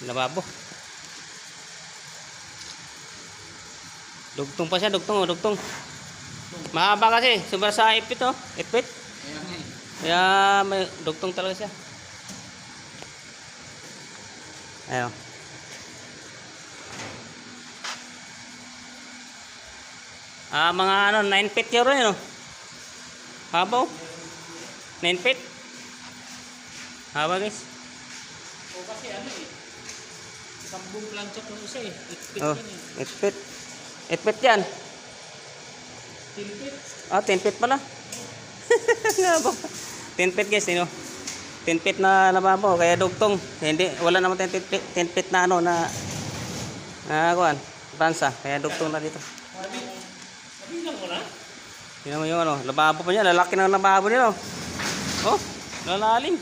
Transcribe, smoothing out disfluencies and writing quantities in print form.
Lababo. Dugtong pa siya, dugtong, dugtong. Mahaba kasi, sobra sa ipit, oh. Ipit. Kaya may dugtong talaga siya. Ayun. Mga ano, 9 feet yun rin, no? Haba, oh. 9 feet. Haba, guys. O kasi ano eh. Sambong plancha to isa eh. 8 feet Oh, yan eh. 8 feet. 8 feet yan. 10 feet. 10 feet pala. 10 feet guys, you know? 10 feet na lababo, kaya dugtong. Hindi, wala naman 10 feet na ano, na kuhan, bransa, kaya dugtong na dito. Sabi lang mo na? Tingnan mo yung ano, lababo pa niya, lalaki ng lababo niya, no? Oh, lalalim.